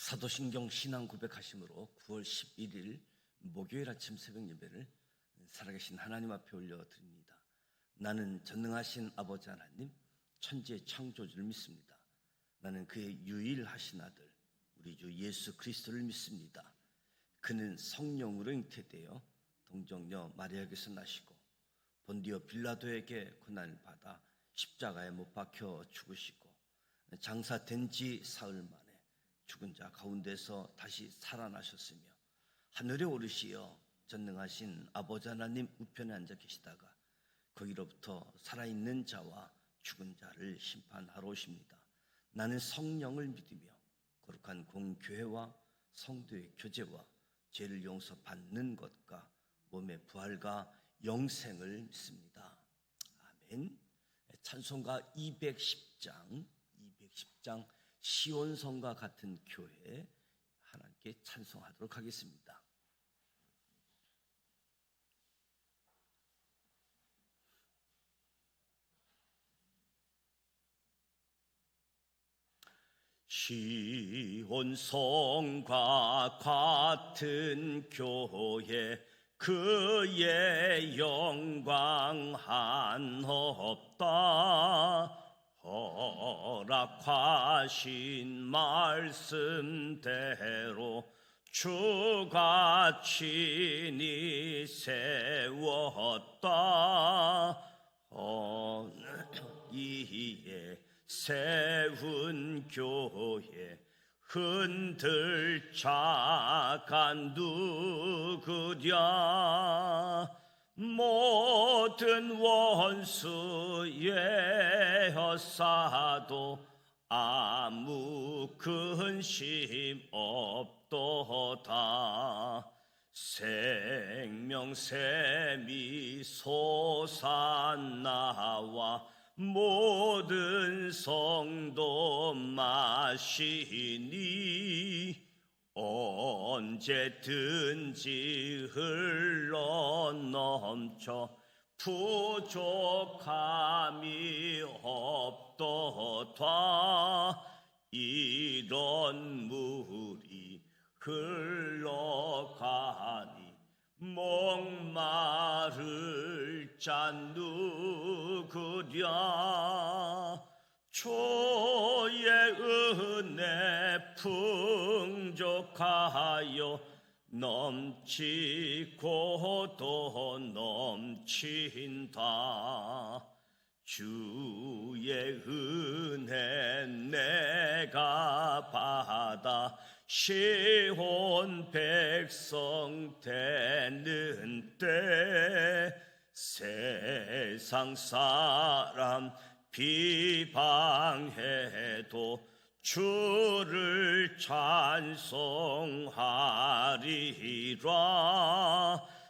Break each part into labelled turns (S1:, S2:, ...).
S1: 사도신경 신앙 고백하심으로 9월 11일 목요일 아침 새벽 예배를 살아계신 하나님 앞에 올려드립니다. 나는 전능하신 아버지 하나님, 천지의 창조주를 믿습니다. 나는 그의 유일하신 아들, 우리 주 예수 그리스도를 믿습니다. 그는 성령으로 잉태되어 동정녀 마리아에게서 나시고 본디오 빌라도에게 고난을 받아 십자가에 못 박혀 죽으시고 장사된 지 사흘 만에 죽은 자 가운데서 다시 살아나셨으며 하늘에 오르시어 전능하신 아버지 하나님 우편에 앉아 계시다가 거기로부터 살아있는 자와 죽은 자를 심판하러 오십니다. 나는 성령을 믿으며 거룩한 공교회와 성도의 교제와 죄를 용서받는 것과 몸의 부활과 영생을 믿습니다. 아멘. 찬송가 210장 시온성과 같은 교회 하나님께 찬송하도록 하겠습니다. 시온성과 같은 교회 그의 영광 한없다. 허락하신 말씀대로 주가 친히 세웠다. 이에 세운 교회 흔들 자가 누구랴. 모든 원수의 헛사도 아무 근심 없도다. 생명샘이 솟아나와 모든 성도 마시니 언제든지 흘러넘쳐 부족함이 없도다. 이런 물이 흘러가니 목마를 자 누구랴. 주의 은혜 풍족하여 넘치고 또 넘친다. 주의 은혜 내가 받아 시온 백성 되는 때 세상 사람 비방해도 주를 찬송하리라.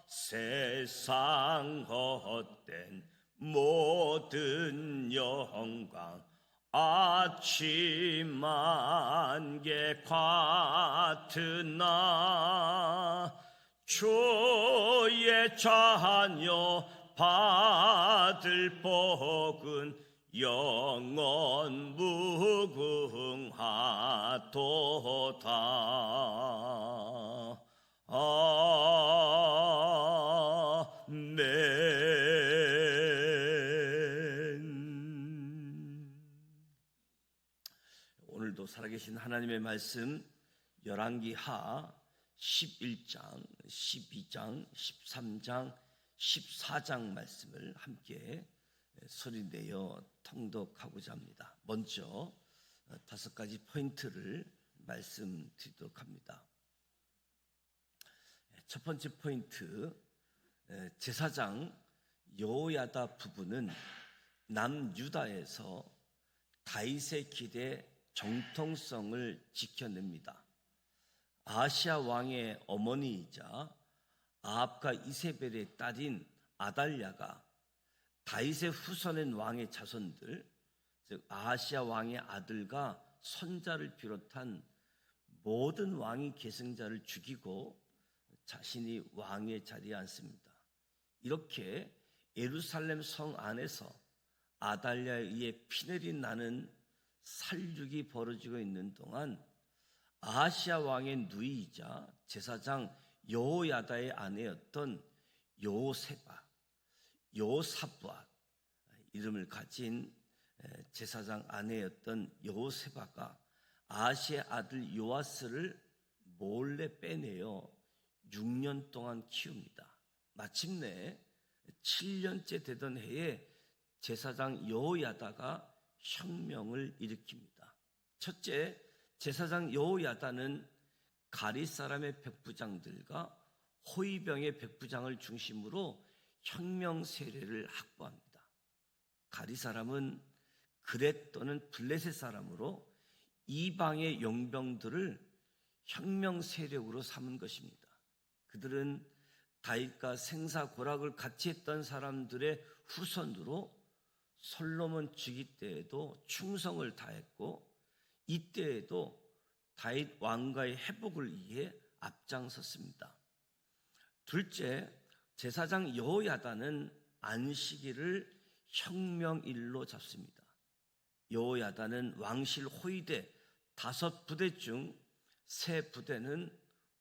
S1: 세상 헛된 모든 영광 아침 안개 같으나 주의 자녀 받을 복은 영원 무궁하도다. 아멘. 오늘도 살아계신 하나님의 말씀 열왕기하 11장, 12장, 13장, 14장 말씀을 함께 소리내어 통독하고자 합니다. 먼저 5가지 포인트를 말씀드리도록 합니다. 첫 번째 포인트, 제사장 여호야다 부부는 남유다에서 다윗의 길의 정통성을 지켜냅니다. 아하시야 왕의 어머니이자 아합과 이세벨의 딸인 아달랴가 다윗의 후손인 왕의 자손들, 즉 아하시야 왕의 아들과 손자를 비롯한 모든 왕위 계승자를 죽이고 자신이 왕의 자리에 앉습니다. 이렇게 예루살렘 성 안에서 아달랴에 의해 피내린 나는 살육이 벌어지고 있는 동안 아하시아 왕의 누이이자 제사장 여호야다의 아내였던 여호사밧 이름을 가진 제사장 아내였던 여호세바가 아하시의 아들 요아스를 몰래 빼내어 6년 동안 키웁니다. 마침내 7년째 되던 해에 제사장 여호야다가 혁명을 일으킵니다. 첫째, 제사장 여호야다는 가리 사람의 백부장들과 호위병의 백부장을 중심으로 혁명 세력을 확보합니다. 가리 사람은 그렛 또는 블레셋 사람으로 이방의 용병들을 혁명 세력으로 삼은 것입니다. 그들은 다윗과 생사고락을 같이 했던 사람들의 후손으로 솔로몬 즉위 때에도 충성을 다했고 이때에도 다윗 왕가의 회복을 위해 앞장섰습니다. 둘째, 제사장 여호야다는 안식일을 혁명일로 잡습니다. 여호야다는 왕실 호위대 5부대 중 3부대는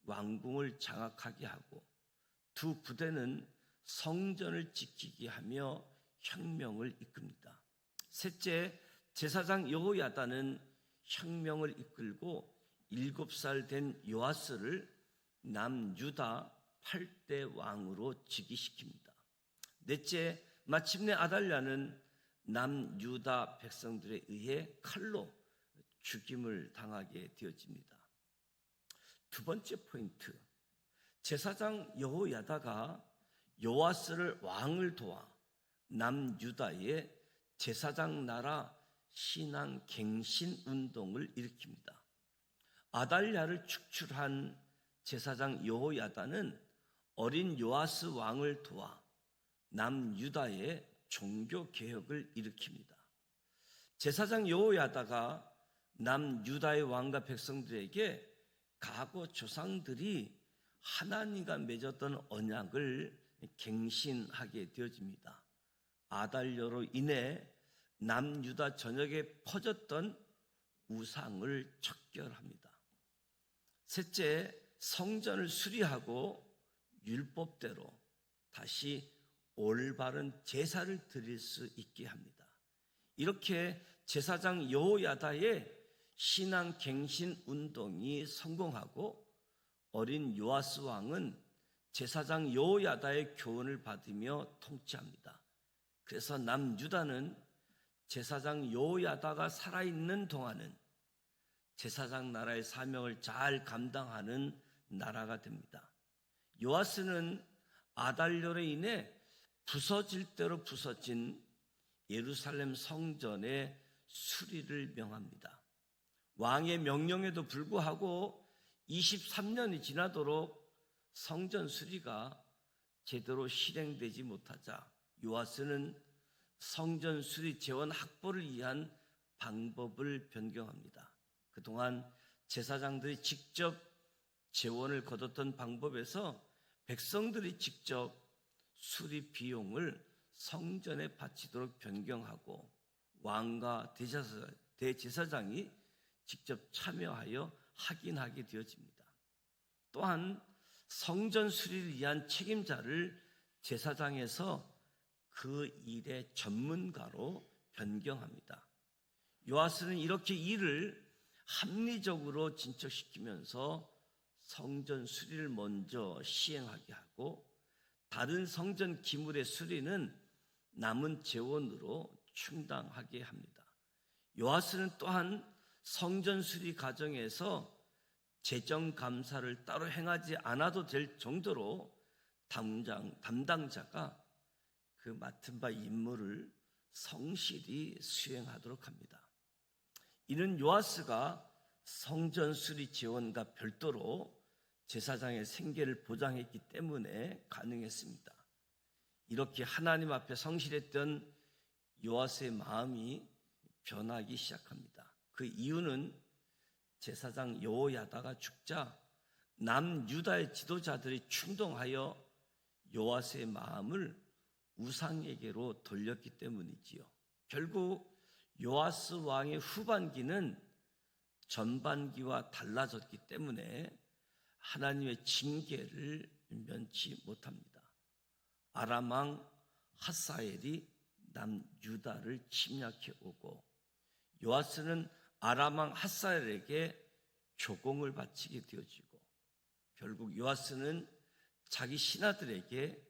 S1: 왕궁을 장악하게 하고 2부대는 성전을 지키게 하며 혁명을 이끕니다. 셋째, 제사장 여호야다는 혁명을 이끌고 7살 된 요아스를 남유다 8대 왕으로 즉위시킵니다. 넷째, 마침내 아달랴는 남유다 백성들에 의해 칼로 죽임을 당하게 되어집니다. 두 번째 포인트, 제사장 여호야다가 요아스를 왕을 도와 남유다의 제사장 나라 신앙 갱신 운동을 일으킵니다. 아달랴를 축출한 제사장 여호야다는 어린 요아스 왕을 도와 남유다의 종교 개혁을 일으킵니다. 제사장 여호야다가 남유다의 왕과 백성들에게 과거 조상들이 하나님과 맺었던 언약을 갱신하게 되어집니다. 아달랴로 인해 남유다 전역에 퍼졌던 우상을 척결합니다. 셋째, 성전을 수리하고 율법대로 다시 올바른 제사를 드릴 수 있게 합니다. 이렇게 제사장 여호야다의 신앙 갱신 운동이 성공하고 어린 요아스 왕은 제사장 여호야다의 교훈을 받으며 통치합니다. 그래서 남유다는 제사장 여호야다가 살아있는 동안은 제사장 나라의 사명을 잘 감당하는 나라가 됩니다. 요아스는 아달랴로 인해 부서질 대로 부서진 예루살렘 성전의 수리를 명합니다. 왕의 명령에도 불구하고 23년이 지나도록 성전 수리가 제대로 실행되지 못하자 요아스는 성전 수리 재원 확보를 위한 방법을 변경합니다. 그동안 제사장들이 직접 재원을 거뒀던 방법에서 백성들이 직접 수리 비용을 성전에 바치도록 변경하고 왕과 대제사장이 직접 참여하여 확인하게 되어집니다. 또한 성전 수리를 위한 책임자를 제사장에서 그 일의 전문가로 변경합니다. 요아스는 이렇게 일을 합리적으로 진척시키면서 성전 수리를 먼저 시행하게 하고 다른 성전 기물의 수리는 남은 재원으로 충당하게 합니다. 요아스는 또한 성전 수리 과정에서 재정 감사를 따로 행하지 않아도 될 정도로 담당자가 그 맡은 바 임무를 성실히 수행하도록 합니다. 이는 요아스가 성전 수리 재원과 별도로 제사장의 생계를 보장했기 때문에 가능했습니다. 이렇게 하나님 앞에 성실했던 요아스의 마음이 변하기 시작합니다. 그 이유는 제사장 여호야다가 죽자 남유다의 지도자들이 충동하여 요아스의 마음을 우상에게로 돌렸기 때문이지요. 결국 요아스 왕의 후반기는 전반기와 달라졌기 때문에 하나님의 징계를 면치 못합니다. 아람 왕 하사엘이 남유다를 침략해 오고 요아스는 아람 왕 하사엘에게 조공을 바치게 되어지고 결국 요아스는 자기 신하들에게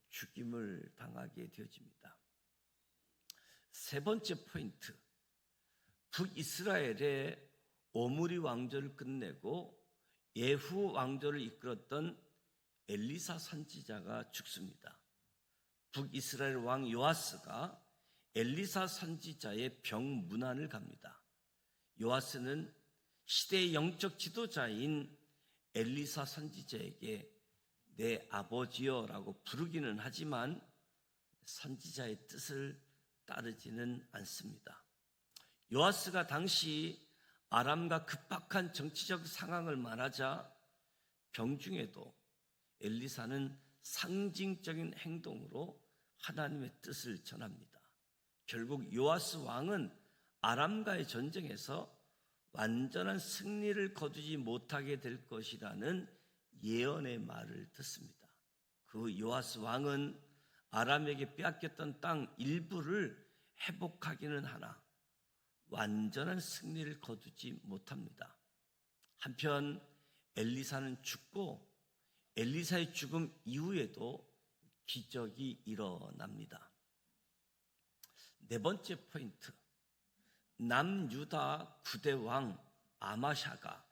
S1: 죽임을 당하게 되어집니다. 세 번째 포인트, 북이스라엘의 오므리 왕조를 끝내고 예후 왕조를 이끌었던 엘리사 선지자가 죽습니다. 북이스라엘 왕 요아스가 엘리사 선지자의 병문안을 갑니다. 요아스는 시대의 영적 지도자인 엘리사 선지자에게 내 아버지여라고 부르기는 하지만 선지자의 뜻을 따르지는 않습니다. 요아스가 당시 아람과 급박한 정치적 상황을 말하자 병중에도 엘리사는 상징적인 행동으로 하나님의 뜻을 전합니다. 결국 요아스 왕은 아람과의 전쟁에서 완전한 승리를 거두지 못하게 될 것이라는 예언의 말을 듣습니다. 그 요아스 왕은 아람에게 빼앗겼던 땅 일부를 회복하기는 하나 완전한 승리를 거두지 못합니다. 한편 엘리사는 죽고 엘리사의 죽음 이후에도 기적이 일어납니다. 네 번째 포인트, 남유다 9대 왕 아마샤가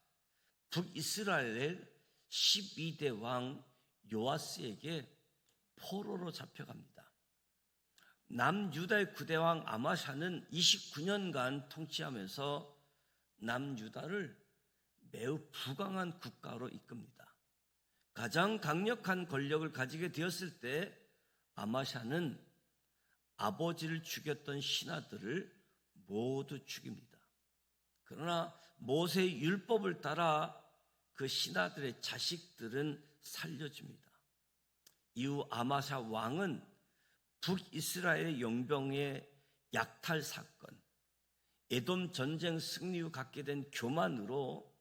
S1: 북이스라엘 12대 왕 요아스에게 포로로 잡혀갑니다. 남유다의 9대 왕 아마샤는 29년간 통치하면서 남유다를 매우 부강한 국가로 이끕니다. 가장 강력한 권력을 가지게 되었을 때 아마샤는 아버지를 죽였던 신하들을 모두 죽입니다. 그러나 모세의 율법을 따라 그 신하들의 자식들은 살려줍니다. 이후 아마샤 왕은 북이스라엘 용병의 약탈 사건, 에돔 전쟁 승리 후 갖게 된 교만으로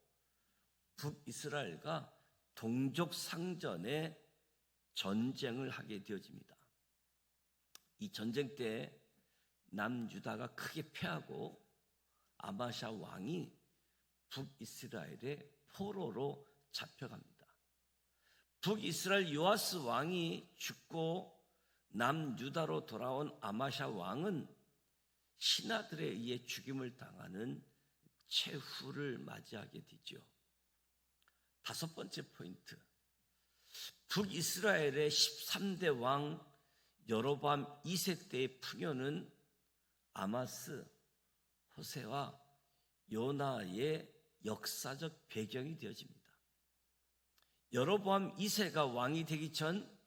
S1: 북이스라엘과 동족 상전의 전쟁을 하게 되어집니다. 이 전쟁 때 남유다가 크게 패하고 아마샤 왕이 북이스라엘의 포로로 잡혀갑니다. 북이스라엘 요아스 왕이 죽고 남유다로 돌아온 아마샤 왕은 신하들에 의해 죽임을 당하는 최후를 맞이하게 되죠. 다섯 번째 포인트, 북이스라엘의 13대 왕 여로보암 2세 때의 풍요는 아마스, 호세와 요나의 역사적 배경이 되어집니다. 여로보암 2세가 왕이 되기 전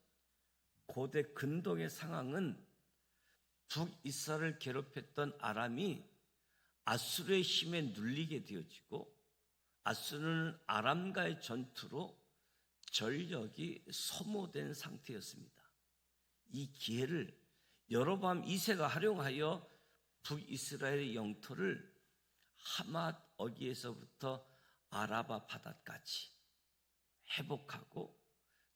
S1: 고대 근동의 상황은 북이스라엘을 괴롭혔던 아람이 아수르의 힘에 눌리게 되어지고 아수르는 아람과의 전투로 전력이 소모된 상태였습니다. 이 기회를 여로보암 2세가 활용하여 북이스라엘의 영토를 하맛 어귀에서부터 아라바 바다까지 회복하고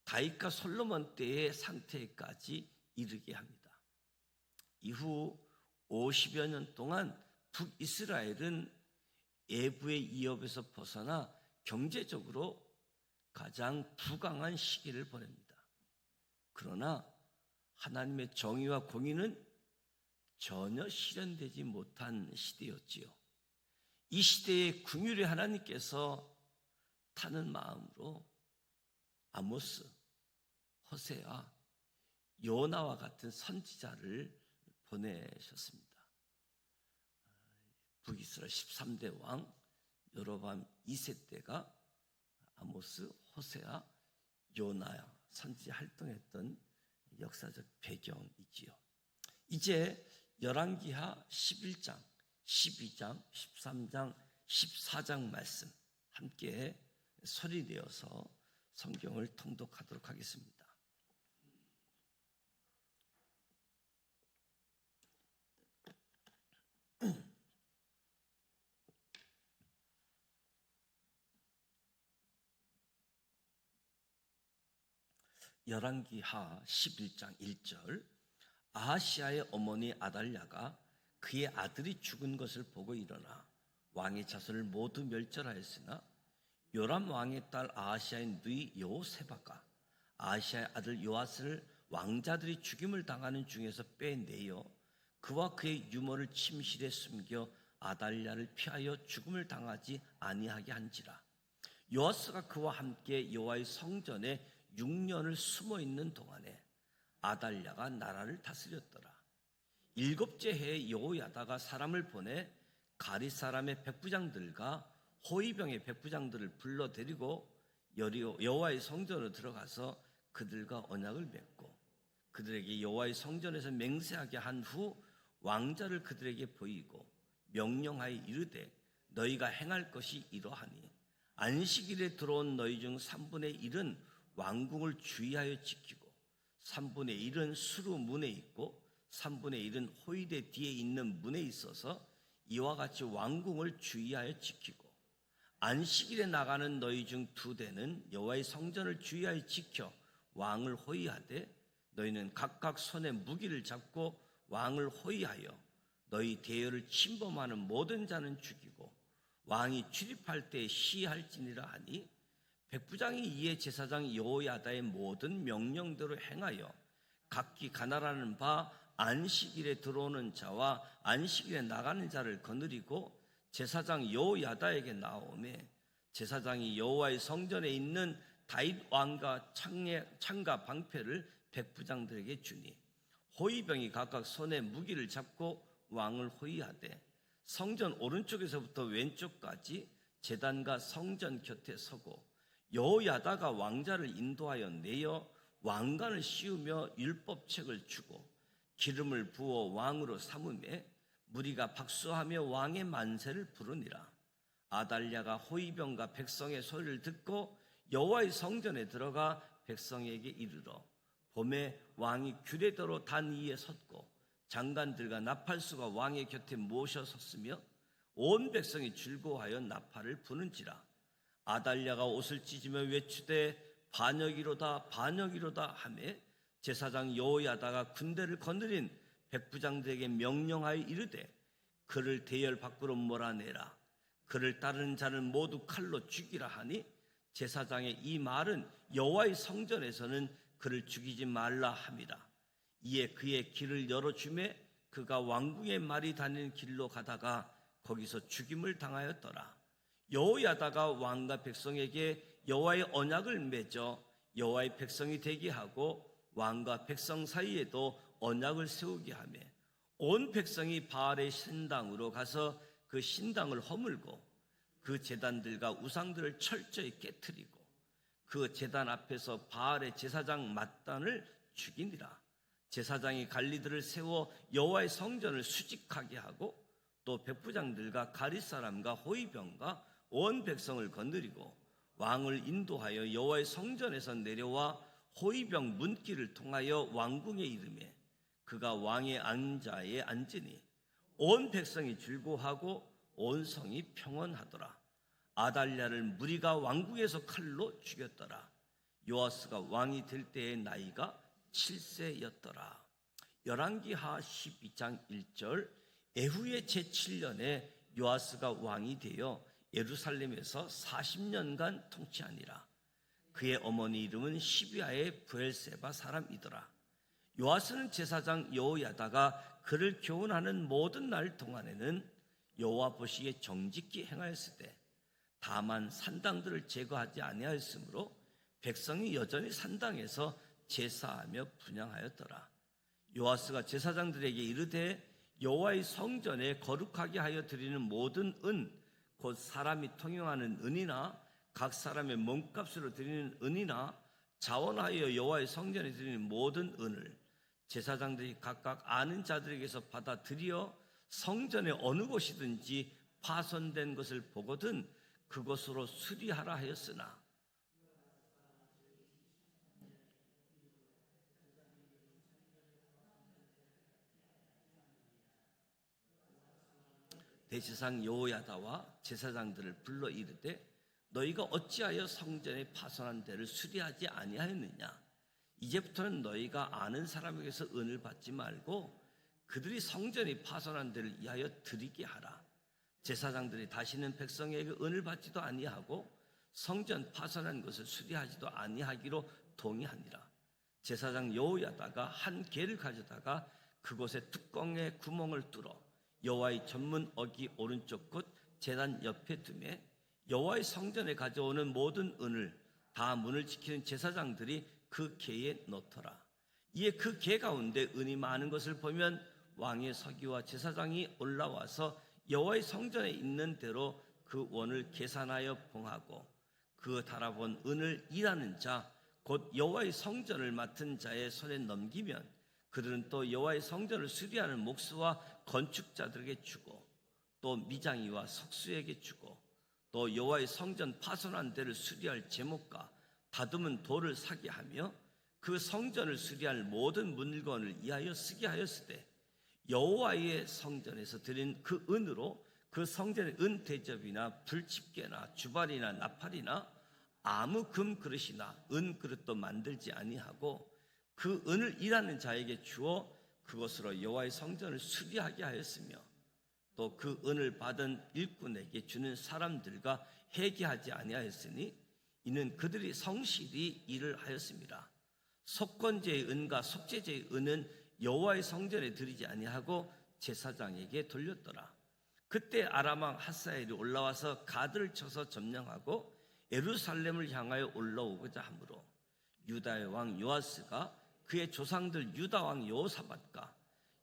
S1: 다윗과 솔로몬 때의 상태까지 이르게 합니다. 이후 50여 년 동안 북이스라엘은 애부의 위협에서 벗어나 경제적으로 가장 부강한 시기를 보냅니다. 그러나 하나님의 정의와 공의는 전혀 실현되지 못한 시대였지요. 이 시대에 긍휼의 하나님께서 타는 마음으로 아모스, 호세아, 요나와 같은 선지자를 보내셨습니다. 북이스라엘 13대 왕 여로보암 2세 때가 아모스, 호세아, 요나야 선지 활동했던 역사적 배경이지요. 이제 열왕기하 11장, 12장, 13장, 14장 말씀 함께 소리내어서 성경을 통독하도록 하겠습니다. 열왕기하 11장 1절. 아하시아의 어머니 아달랴가 그의 아들이 죽은 것을 보고 일어나 왕의 자손을 모두 멸절하였으나 요람 왕의 딸 아하시아의 누이 여호세바가 아하시아의 아들 요아스를 왕자들이 죽임을 당하는 중에서 빼내어 그와 그의 유모를 침실에 숨겨 아달랴를 피하여 죽음을 당하지 아니하게 한지라. 요아스가 그와 함께 여호와의 성전에 6년을 숨어 있는 동안에 아달랴가 나라를 다스렸더라. 7째 해에 여호야다가 사람을 보내 가릿 사람의 백부장들과 호위병의 백부장들을 불러 데리고 여호와의 성전으로 들어가서 그들과 언약을 맺고 그들에게 여호와의 성전에서 맹세하게 한 후 왕자를 그들에게 보이고 명령하여 이르되 너희가 행할 것이 이러하니 안식일에 들어온 너희 중 3분의 1은 왕궁을 주의하여 지키고 3분의 1은 수루 문에 있고 3분의 1은 호위대 뒤에 있는 문에 있어서 이와 같이 왕궁을 주의하여 지키고 안식일에 나가는 너희 중 2대는 여호와의 성전을 주의하여 지켜 왕을 호위하되 너희는 각각 손에 무기를 잡고 왕을 호위하여 너희 대열을 침범하는 모든 자는 죽이고 왕이 출입할 때 시할지니라 하니 백부장이 이에 제사장 여호야다의 모든 명령대로 행하여 각기 가나라는 바 안식일에 들어오는 자와 안식일에 나가는 자를 거느리고 제사장 여호야다에게 나오매 제사장이 여호와의 성전에 있는 다윗 왕과 창과 방패를 백부장들에게 주니 호위병이 각각 손에 무기를 잡고 왕을 호위하되 성전 오른쪽에서부터 왼쪽까지 제단과 성전 곁에 서고 여호야다가 왕자를 인도하여 내어 왕관을 씌우며 율법책을 주고 기름을 부어 왕으로 삼으매 무리가 박수하며 왕의 만세를 부르니라. 아달랴가 호위병과 백성의 소리를 듣고 여호와의 성전에 들어가 백성에게 이르러 봄에 왕이 규례대로 단 위에 섰고 장관들과 나팔수가 왕의 곁에 모셔 섰으며 온 백성이 즐거워하여 나팔을 부는지라. 아달랴가 옷을 찢으며 외치되 반역이로다 반역이로다 하매 제사장 여호야다가 군대를 거느린 백부장들에게 명령하여 이르되 그를 대열 밖으로 몰아내라. 그를 따르는 자를 모두 칼로 죽이라 하니 제사장의 이 말은 여호와의 성전에서는 그를 죽이지 말라 함이라. 이에 그의 길을 열어주매 그가 왕궁의 말이 다니는 길로 가다가 거기서 죽임을 당하였더라. 여호야다가 왕과 백성에게 여호와의 언약을 맺어 여호와의 백성이 되게 하고 왕과 백성 사이에도 언약을 세우게 하며 온 백성이 바알의 신당으로 가서 그 신당을 허물고 그 제단들과 우상들을 철저히 깨트리고 그 제단 앞에서 바알의 제사장 mat단을 죽이니라. 제사장이 관리들을 세워 여호와의 성전을 수직하게 하고 또 백부장들과 가릿 사람과 호위병과 온 백성을 건드리고 왕을 인도하여 여호와의 성전에서 내려와 호위병 문길을 통하여 왕궁에 이르매 그가 왕의 앉아에 앉으니 온 백성이 즐거워하고 온 성이 평온하더라. 아달랴를 무리가 왕궁에서 칼로 죽였더라. 요아스가 왕이 될 때의 나이가 7세였더라. 열왕기하 12장 1절. 에후의 제7년에 요아스가 왕이 되어 예루살렘에서 40년간 통치하니라. 그의 어머니 이름은 시비아의 브엘세바 사람이더라. 요아스는 제사장 여호야다가 그를 교훈하는 모든 날 동안에는 여호와 보시기에 정직히 행하였을 때 다만 산당들을 제거하지 아니하였으므로 백성이 여전히 산당에서 제사하며 분향하였더라. 요아스가 제사장들에게 이르되 여호와의 성전에 거룩하게 하여 드리는 모든 은 곧 사람이 통용하는 은이나 각 사람의 몸값으로 드리는 은이나 자원하여 여호와의 성전에 드리는 모든 은을 제사장들이 각각 아는 자들에게서 받아 들여 성전의 어느 곳이든지 파손된 것을 보거든 그것으로 수리하라 하였으나 대제사장 여호야다와 제사장들을 불러 이르되 너희가 어찌하여 성전의 파손한 데를 수리하지 아니하였느냐. 이제부터는 너희가 아는 사람에게서 은을 받지 말고 그들이 성전이 파손한 데를 위하여 드리게 하라. 제사장들이 다시는 백성에게 은을 받지도 아니하고 성전 파손한 것을 수리하지도 아니하기로 동의하니라. 제사장 여호야다가 한 개를 가져다가 그곳에 뚜껑에 구멍을 뚫어 여호와의 전문 어기 오른쪽 끝 제단 옆에 두매 여호와의 성전에 가져오는 모든 은을 다 문을 지키는 제사장들이 그 개에 넣더라. 이에 그 개 가운데 은이 많은 것을 보면 왕의 서기와 제사장이 올라와서 여호와의 성전에 있는 대로 그 원을 계산하여 봉하고 그 달아본 은을 일하는 자 곧 여호와의 성전을 맡은 자의 손에 넘기면 그들은 또 여호와의 성전을 수리하는 목수와 건축자들에게 주고 또 미장이와 석수에게 주고 또 여호와의 성전 파손한 데를 수리할 제목과 다듬은 돌을 사게 하며 그 성전을 수리할 모든 물건을 위하여 쓰게 하였으되 여호와의 성전에서 드린 그 은으로 그 성전의 은 대접이나 불집게나 주발이나 나팔이나 아무 금 그릇이나 은 그릇도 만들지 아니하고 그 은을 일하는 자에게 주어 그것으로 여호와의 성전을 수리하게 하였으며 또 그 은을 받은 일꾼에게 주는 사람들과 회개하지 아니하였으니 이는 그들이 성실히 일을 하였습니다. 속건제의 은과 속죄제의 은은 여호와의 성전에 드리지 아니하고 제사장에게 돌렸더라. 그때 아람 왕 핫사엘이 올라와서 가드를 쳐서 점령하고 예루살렘을 향하여 올라오고자 하므로 유다의 왕 요아스가 그의 조상들 유다 왕 여호사밧과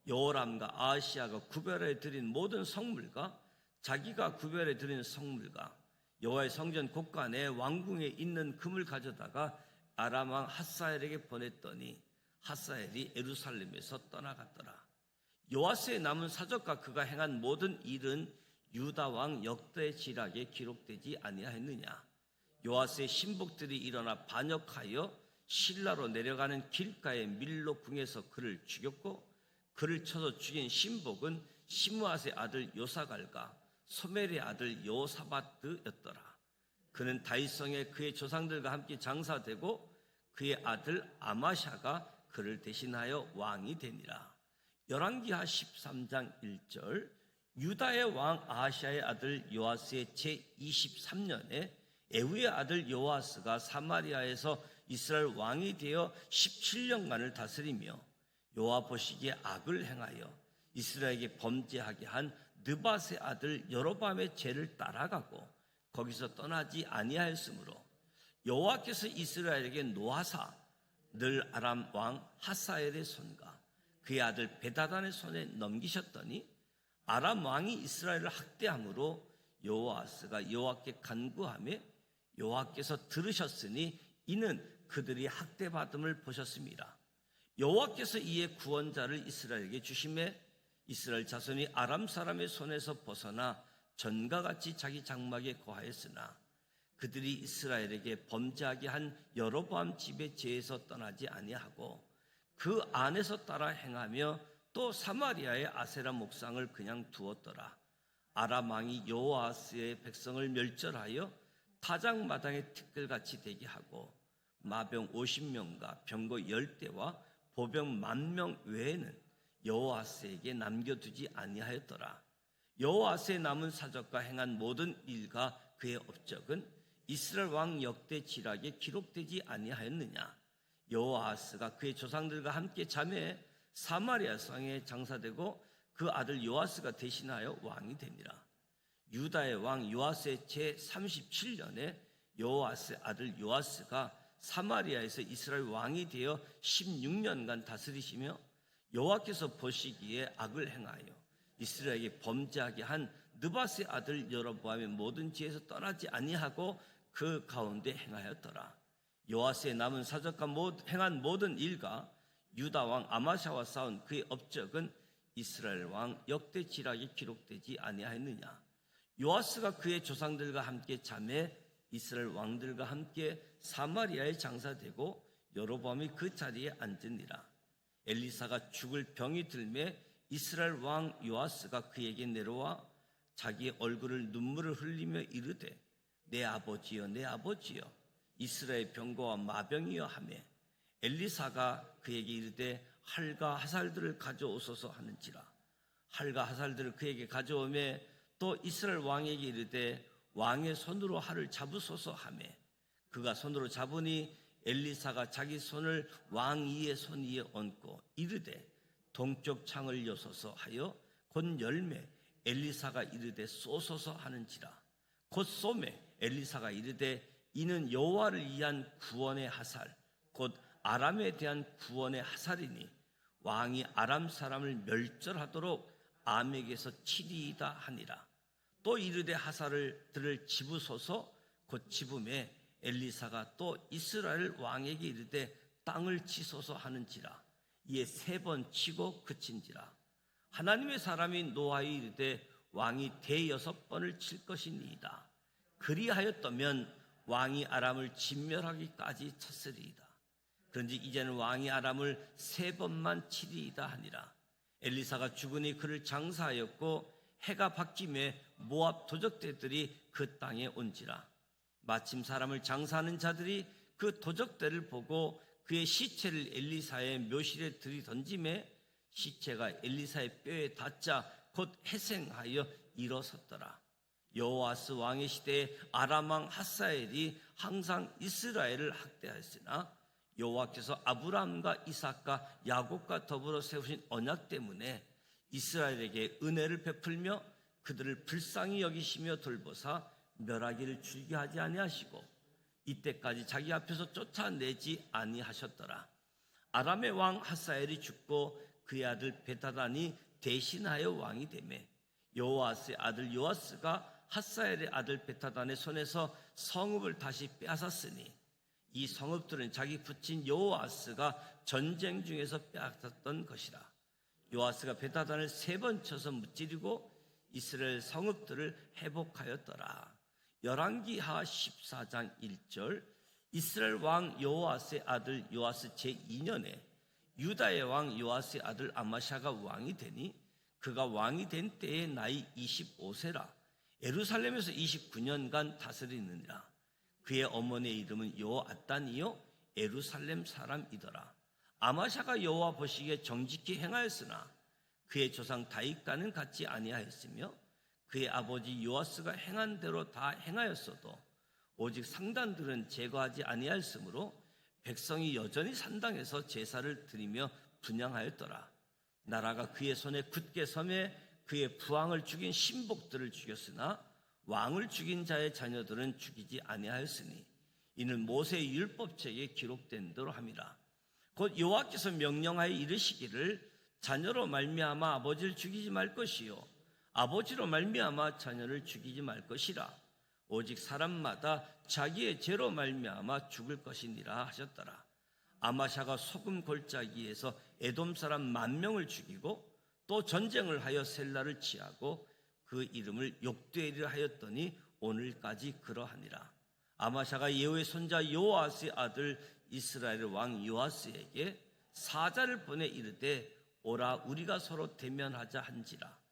S1: 여호람과 아하시야가 구별해 드린 모든 성물과 자기가 구별해 드린 성물과 여호와의 성전 곳간에 왕궁에 있는 금을 가져다가 아람 왕 핫사엘에게 보냈더니 핫사엘이 예루살렘에서 떠나갔더라. 요아스의 남은 사적과 그가 행한 모든 일은 유다 왕 역대지락에 기록되지 아니하였느냐. 요아스의 신복들이 일어나 반역하여 실라로 내려가는 길가의 밀로 궁에서 그를 죽였고 그를 쳐서 죽인 신복은 시므앗의 아들 요사갈과 소멜의 아들 여호사밧였더라. 그는 다윗성에 그의 조상들과 함께 장사되고 그의 아들 아마샤가 그를 대신하여 왕이 되니라. 열왕기하 13장 1절. 유다의 왕 아하시아의 아들 요아스의 제23년에 에후의 아들 요아스가 사마리아에서 이스라엘 왕이 되어 17년간을 다스리며 여호와 보시기에 악을 행하여 이스라엘에게 범죄하게 한 느밧의 아들 여로보암의 죄를 따라가고 거기서 떠나지 아니하였으므로 여호와께서 이스라엘에게 노하사 늘 아람 왕 핫사엘의 손과 그의 아들 베다단의 손에 넘기셨더니 아람 왕이 이스라엘을 학대함으로 여호아스가 여호와께 간구하며 여호와께서 들으셨으니 이는 그들이 학대받음을 보셨습니다. 여호와께서 이에 구원자를 이스라엘에게 주심에 이스라엘 자손이 아람 사람의 손에서 벗어나 전과 같이 자기 장막에 거하였으나 그들이 이스라엘에게 범죄하게 한 여로보암 집의 죄에서 떠나지 아니하고 그 안에서 따라 행하며 또 사마리아의 아세라 목상을 그냥 두었더라. 아람 왕이 여호아스의 백성을 멸절하여 타작마당의 티끌같이 되게 하고 마병 50명과 병거 10대와 보병 10,000명 외에는 여호아스에게 남겨두지 아니하였더라. 여호아스의 남은 사적과 행한 모든 일과 그의 업적은 이스라엘 왕 역대 지락에 기록되지 아니하였느냐. 여호아스가 그의 조상들과 함께 잠에 사마리아 성에 장사되고 그 아들 요아스가 대신하여 왕이 되니라. 유다의 왕 요아스의 제37년에 여호아스의 아들 요아스가 사마리아에서 이스라엘 왕이 되어 16년간 다스리시며 여호와께서 보시기에 악을 행하여 이스라엘에게 범죄하게 한 느밧의 아들 여로보암의 모든 죄에서 떠나지 아니하고 그 가운데 행하였더라. 요아스의 남은 사적과 행한 모든 일과 유다 왕 아마샤와 싸운 그의 업적은 이스라엘 왕 역대 지락에 기록되지 아니하였느냐. 요아스가 그의 조상들과 함께 잠에 이스라엘 왕들과 함께 사마리아에 장사되고 여로보암이 그 자리에 앉으니라. 엘리사가 죽을 병이 들매 이스라엘 왕 요아스가 그에게 내려와 자기의 얼굴을 눈물을 흘리며 이르되 내 아버지여 내 아버지여 이스라엘 병거와 마병이여 하매 엘리사가 그에게 이르되 활과 화살들을 가져오소서 하는지라. 활과 화살들을 그에게 가져오매 또 이스라엘 왕에게 이르되 왕의 손으로 활을 잡으소서 하매 그가 손으로 잡으니 엘리사가 자기 손을 왕 이의 손 위에 얹고 이르되 동쪽 창을 여소서 하여 곧 열매 엘리사가 이르되 쏘소서 하는지라. 곧 쏘매 엘리사가 이르되 이는 여호와를 위한 구원의 화살 곧 아람에 대한 구원의 화살이니 왕이 아람 사람을 멸절하도록 암에게서 치리이다 하니라. 또 이르되 화살들을 집으소서 곧 집음에 엘리사가 또 이스라엘 왕에게 이르되 땅을 치소서 하는지라. 이에 3번 치고 그친지라. 하나님의 사람이 노하여 이르되 왕이 대6번을 칠 것이니이다. 그리하였다면 왕이 아람을 진멸하기까지 쳤으리이다. 그런지 이제는 왕이 아람을 3번만 치리이다 하니라. 엘리사가 죽으니 그를 장사하였고 해가 바뀜에 모압 도적대들이 그 땅에 온지라. 마침 사람을 장사하는 자들이 그 도적대를 보고 그의 시체를 엘리사의 묘실에 들이던짐에 시체가 엘리사의 뼈에 닿자 곧 회생하여 일어섰더라. 여호아스 왕의 시대에 아람 왕 하사엘이 항상 이스라엘을 학대하였으나 여호와께서 아브라함과 이삭과 야곱과 더불어 세우신 언약 때문에 이스라엘에게 은혜를 베풀며 그들을 불쌍히 여기시며 돌보사 멸하기를 즐겨하지 아니하시고 이때까지 자기 앞에서 쫓아내지 아니하셨더라. 아람의 왕 하사엘이 죽고 그의 아들 베다단이 대신하여 왕이 되매 여호아스의 아들 요아스가 하사엘의 아들 베다단의 손에서 성읍을 다시 빼앗았으니 이 성읍들은 자기 부친 여호아스가 전쟁 중에서 빼앗았던 것이라. 요아스가 베다단을 3번 쳐서 무찌르고 이스라엘 성읍들을 회복하였더라. 열왕기하 14장 1절. 이스라엘 왕 여호아스의 아들 요아스 제2년에 유다의 왕 요아스의 아들 아마샤가 왕이 되니 그가 왕이 된 때에 나이 25세라. 예루살렘에서 29년간 다스리느니라. 그의 어머니의 이름은 여호아단이요 예루살렘 사람이더라. 아마샤가 여호와 보시기에 정직히 행하였으나 그의 조상 다윗과는 같지 아니하였으며 그의 아버지 요아스가 행한 대로 다 행하였어도 오직 상단들은 제거하지 아니하였으므로 백성이 여전히 산당에서 제사를 드리며 분향하였더라. 나라가 그의 손에 굳게 섬에 그의 부왕을 죽인 신복들을 죽였으나 왕을 죽인 자의 자녀들은 죽이지 아니하였으니 이는 모세의 율법책에 기록된 대로 함이라. 곧 여호와께서 명령하여 이르시기를 자녀로 말미암아 아버지를 죽이지 말 것이요 아버지로 말미암아 자녀를 죽이지 말 것이라. 오직 사람마다 자기의 죄로 말미암아 죽을 것이니라 하셨더라. 아마샤가 소금 골짜기에서 에돔 사람 10,000명을 죽이고 또 전쟁을 하여 셀라를 취하고 그 이름을 욕되리라 하였더니 오늘까지 그러하니라. 아마샤가 예후의 손자 요아스의 아들 이스라엘 왕 요아스에게 사자를 보내 이르되 오라 우리가 서로 대면하자 한지라.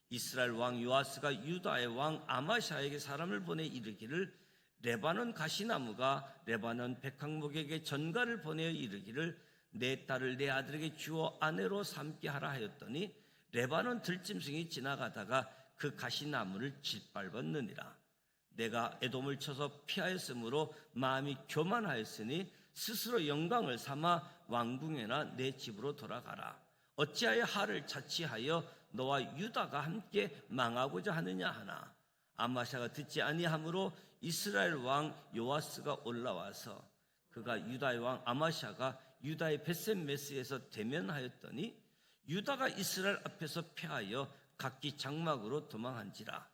S1: 이스라엘 왕 요아스가 유다의 왕 아마샤에게 사람을 보내 이르기를 레바논 가시나무가 레바논 백항목에게 전가를 보내어 이르기를 내 딸을 내 아들에게 주어 아내로 삼게 하라 하였더니 레바논 들짐승이 지나가다가 그 가시나무를 짓밟았느니라. 내가 에돔을 쳐서 피하였으므로 마음이 교만하였으니 스스로 영광을 삼아 왕궁에나 내 집으로 돌아가라. 어찌하여 하를 자치하여 너와 유다가 함께 망하고자 하느냐 하나. 아마샤가 듣지 아니하므로 이스라엘 왕 요아스가 올라와서 그가 유다의 왕 아마샤가 유다의 벳셋메스에서 대면하였더니 유다가 이스라엘 앞에서 패하여 각기 장막으로 도망한지라.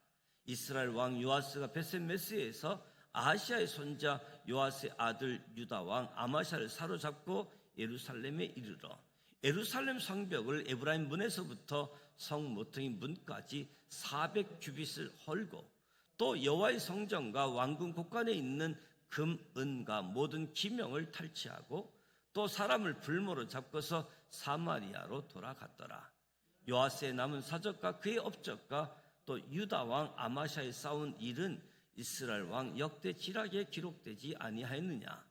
S1: 이스라엘 왕 요아스가 벳셋메스에서 아하시아의 손자 요아스의 아들 유다 왕 아마샤를 사로잡고 예루살렘에 이르러 예루살렘 성벽을 에브라임 문에서부터 성 모퉁이 문까지 400규빗을 헐고 또 여호와의 성전과 왕궁 곳간에 있는 금, 은과 모든 기명을 탈취하고 또 사람을 불모로 잡고서 사마리아로 돌아갔더라. 요아스의 남은 사적과 그의 업적과 또 유다 왕 아마샤의 싸운 일은 이스라엘 왕 역대 지략에 기록되지 아니하였느냐.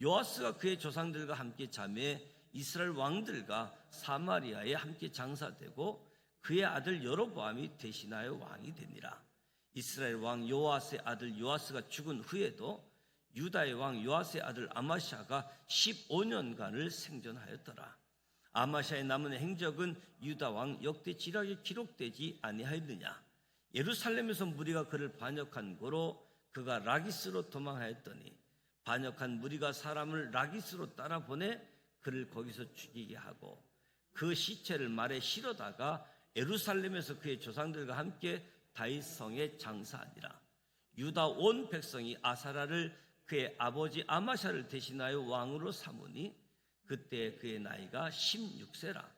S1: 요아스가 그의 조상들과 함께 자매 이스라엘 왕들과 사마리아에 함께 장사되고 그의 아들 여로보암이 대신하여 왕이 되니라. 이스라엘 왕 요아스의 아들 요아스가 죽은 후에도 유다의 왕 요아스의 아들 아마샤가 15년간을 생존하였더라. 아마샤의 남은 행적은 유다 왕 역대지략에 기록되지 아니하였느냐. 예루살렘에서 무리가 그를 반역한 고로 그가 라기스로 도망하였더니 반역한 무리가 사람을 라기스로 따라 보내 그를 거기서 죽이게 하고 그 시체를 말에 실어다가 예루살렘에서 그의 조상들과 함께 다윗성에 장사하니라. 유다 온 백성이 아사라를 그의 아버지 아마샤를 대신하여 왕으로 삼으니 그때 그의 나이가 16세라.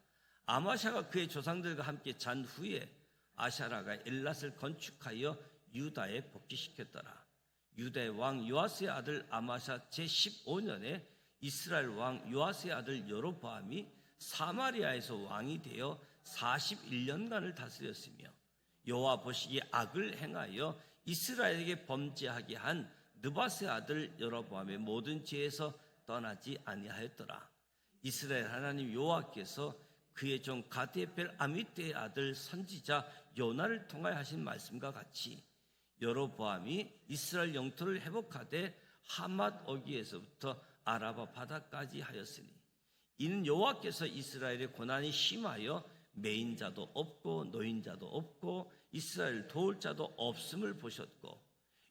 S1: 아마샤가 그의 조상들과 함께 잔 후에 아샤라가 엘랏을 건축하여 유다에 복귀시켰더라. 유다의 왕 요아스의 아들 아마샤 제15년에 이스라엘 왕 요아스의 아들 여로보암이 사마리아에서 왕이 되어 41년간을 다스렸으며 여호와 보시기에 악을 행하여 이스라엘에게 범죄하게 한 느밧의 아들 여로보암의 모든 죄에서 떠나지 아니하였더라. 이스라엘 하나님 여호와께서 그의 종 가데벨 아미떼의 아들 선지자 요나를 통하여 하신 말씀과 같이 여로보암이 이스라엘 영토를 회복하되 하맛 어귀에서부터 아라바 바다까지 하였으니 이는 여호와께서 이스라엘의 고난이 심하여 매인자도 없고 노인자도 없고 이스라엘 도울 자도 없음을 보셨고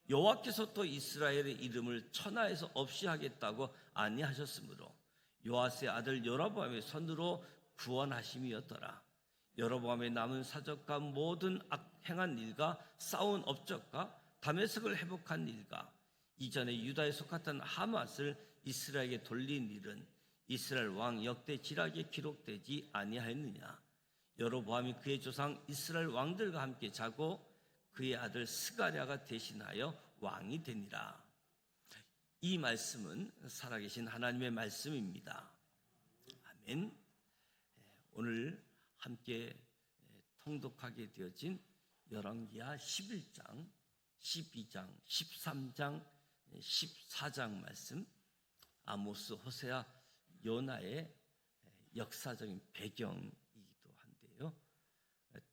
S1: 여호와께서 또 이스라엘의 이름을 천하에서 없이 하겠다고 아니하셨으므로 요아스의 아들 여로보암의 손으로 구원하심이었더라. 여로보암의 남은 사적과 모든 행한 일과 싸운 업적과 다메섹을 회복한 일과 이전에 유다에 속했던 하맛을 이스라엘에게 돌린 일은 이스라엘 왕 역대지략에 기록되지 아니하였느냐. 여로보암이 그의 조상 이스라엘 왕들과 함께 자고 그의 아들 스가랴가 대신하여 왕이 되니라. 이 말씀은 살아계신 하나님의 말씀입니다. 아멘. 오늘 함께 통독하게 되어진 열왕기하 11장, 12장, 13장, 14장 말씀, 아모스, 호세아, 요나의 역사적인 배경이기도 한데요.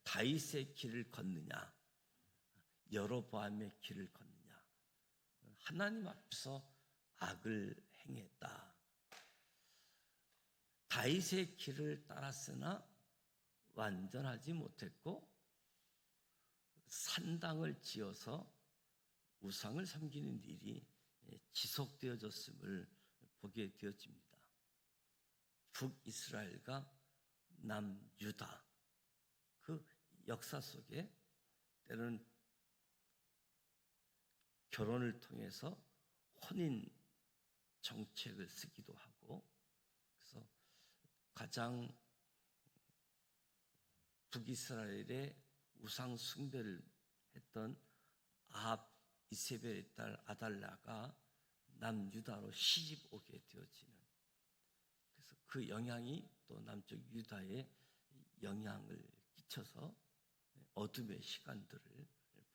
S1: 다윗의 길을 걷느냐, 여로보암의 길을 걷느냐. 하나님 앞에서 악을 행했다. 다윗의 길을 따랐으나 완전하지 못했고 산당을 지어서 우상을 섬기는 일이 지속되어졌음을 보게 되어집니다. 북이스라엘과 남유다, 그 역사 속에 때로는 결혼을 통해서 혼인 정책을 쓰기도 하고, 그래서 가장 북이스라엘의 우상 숭배를 했던 아합 이세벨의 딸 아달랴가 남유다로 시집 오게 되어지는, 그래서 그 영향이 또 남쪽 유다에 영향을 끼쳐서 어둠의 시간들을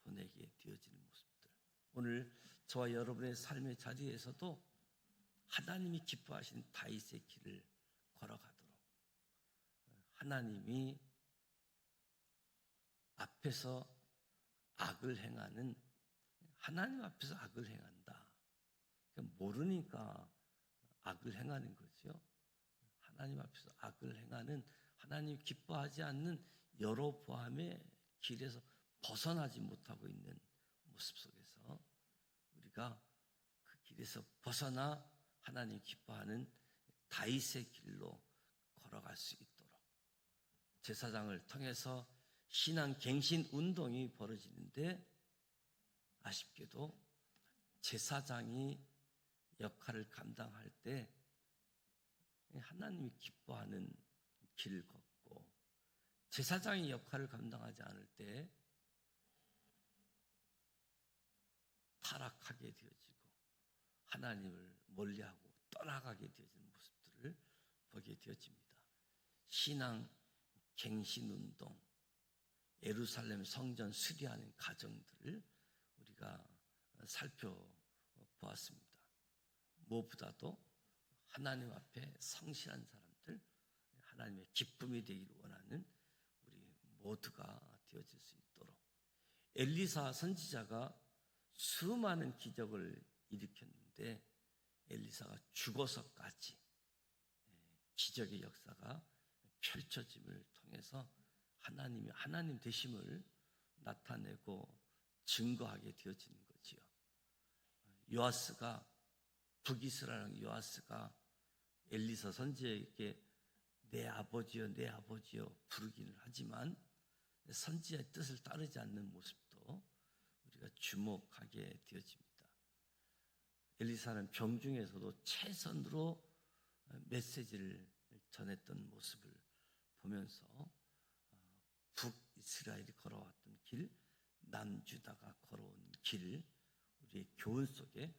S1: 보내게 되어지는 모습들. 오늘 저와 여러분의 삶의 자리에서도 하나님이 기뻐하시는 다윗의 길을 걸어가도록 하나님이 앞에서 악을 행하는, 하나님 앞에서 악을 행한다. 그러니까 모르니까 악을 행하는 거죠. 하나님 앞에서 악을 행하는, 하나님 기뻐하지 않는 여로보암의 길에서 벗어나지 못하고 있는 모습 속에서 우리가 그 길에서 벗어나 하나님 기뻐하는 다윗의 길로 걸어갈 수 있도록 제사장을 통해서 신앙 갱신 운동이 벌어지는데, 아쉽게도 제사장이 역할을 감당할 때 하나님이 기뻐하는 길을 걷고, 제사장이 역할을 감당하지 않을 때 타락하게 되어지고 하나님을 멀리하고 떠나가게 되어지는 모습들을 보게 되어집니다. 신앙 갱신 운동, 예루살렘 성전 수리하는 과정들을 우리가 살펴보았습니다. 무엇보다도 하나님 앞에 성실한 사람들, 하나님의 기쁨이 되기를 원하는 우리 모두가 되어질 수 있도록 엘리사 선지자가 수많은 기적을 일으켰는데 엘리사가 죽어서까지 기적의 역사가 펼쳐짐을 통해서 하나님이 하나님 되심을 나타내고 증거하게 되어지는 거지요. 요아스가 북이스라엘 요아스가 엘리사 선지자에게 내 아버지여 내 아버지여 부르기는 하지만 선지자의 뜻을 따르지 않는 모습도 우리가 주목하게 되어집니다. 엘리사는 병중에서도 최선으로 메시지를 전했던 모습을 보면서 북이스라엘이 걸어왔던 길, 남유다가 걸어온 길, 우리의 교훈 속에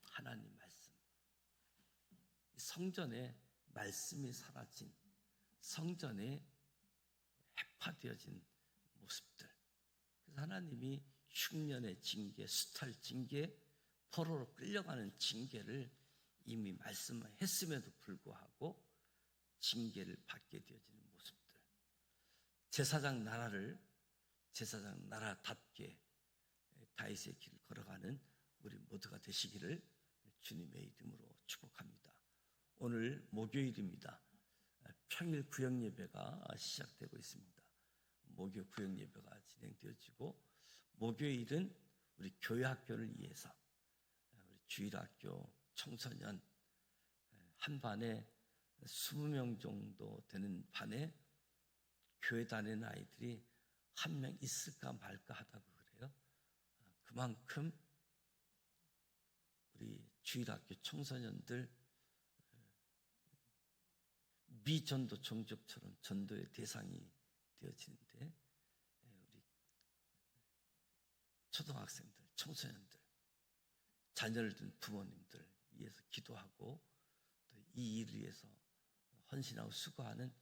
S1: 하나님 말씀, 성전에 말씀이 사라진, 성전에 해파되어진 모습들. 그래서 하나님이 흉년의 징계, 수탈 징계, 포로로 끌려가는 징계를 이미 말씀했음에도 불구하고 징계를 받게 되어지는 모습들. 제사장 나라답게 다윗의 길을 걸어가는 우리 모두가 되시기를 주님의 이름으로 축복합니다. 오늘 목요일입니다. 평일 구역 예배가 시작되고 있습니다. 목요 구역 예배가 진행되어지고 목요일은 우리 교회 학교를 위해서 우리 주일학교 청소년 한 반에 20명 정도 되는 반에 교회 다니는 아이들이 한 명 있을까 말까 하다고 그래요. 그만큼 우리 주일학교 청소년들 미전도 종족처럼 전도의 대상이 되어지는데 우리 초등학생들, 청소년들, 자녀를 둔 부모님들 위해서 기도하고 또 이 일을 위해서 헌신하고 수고하는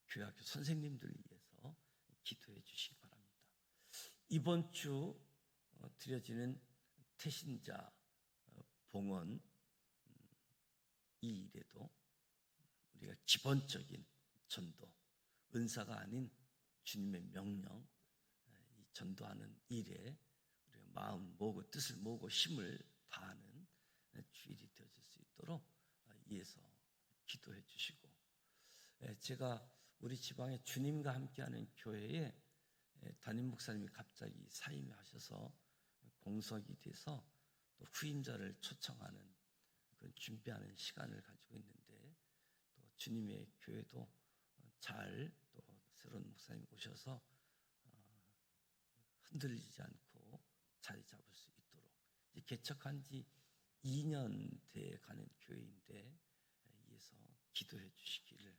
S1: 교회학교 선생님들 위해서 기도해 주시기 바랍니다. 이번 주 드려지는 태신자 봉헌 이 일에도 우리가 기본적인 전도, 은사가 아닌 주님의 명령, 이 전도하는 일에 우리가 마음 모으고 뜻을 모으고 힘을 다하는 주일이 되어질 수 있도록 위해서 기도해 주시고, 제가 우리 지방에 주님과 함께하는 교회에 담임 목사님이 갑자기 사임하셔서 공석이 돼서 또 후임자를 초청하는 그런 준비하는 시간을 가지고 있는데 또 주님의 교회도 잘 또 새로운 목사님 오셔서 흔들리지 않고 자리 잡을 수 있도록 이제 개척한 지 2년 돼 가는 교회인데 이에서 기도해 주시기를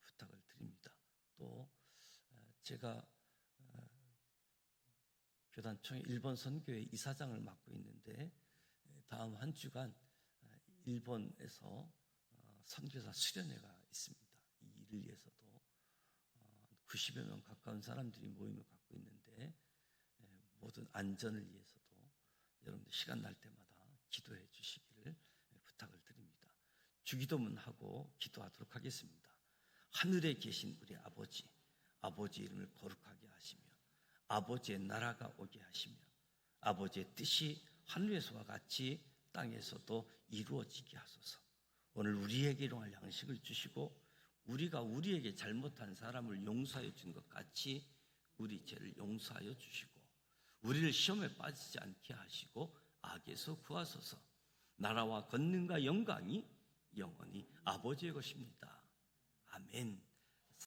S1: 부탁을 드립니다. 또 제가 교단총회 일본 선교회 이사장을 맡고 있는데 다음 한 주간 일본에서 선교사 수련회가 있습니다. 이 일을 위해서도 90여 명 가까운 사람들이 모임을 갖고 있는데 모든 안전을 위해서도 여러분들 시간 날 때마다 기도해 주시기를 부탁을 드립니다. 주기도문하고 기도하도록 하겠습니다. 하늘에 계신 우리 아버지, 아버지 이름을 거룩하게 하시며 아버지의 나라가 오게 하시며 아버지의 뜻이 하늘에서와 같이 땅에서도 이루어지게 하소서. 오늘 우리에게 일용할 양식을 주시고 우리가 우리에게 잘못한 사람을 용서해 준 것 같이 우리 죄를 용서하여 주시고 우리를 시험에 빠지지 않게 하시고 악에서 구하소서. 나라와 권능과 영광이 영원히 아버지의 것입니다. 아멘.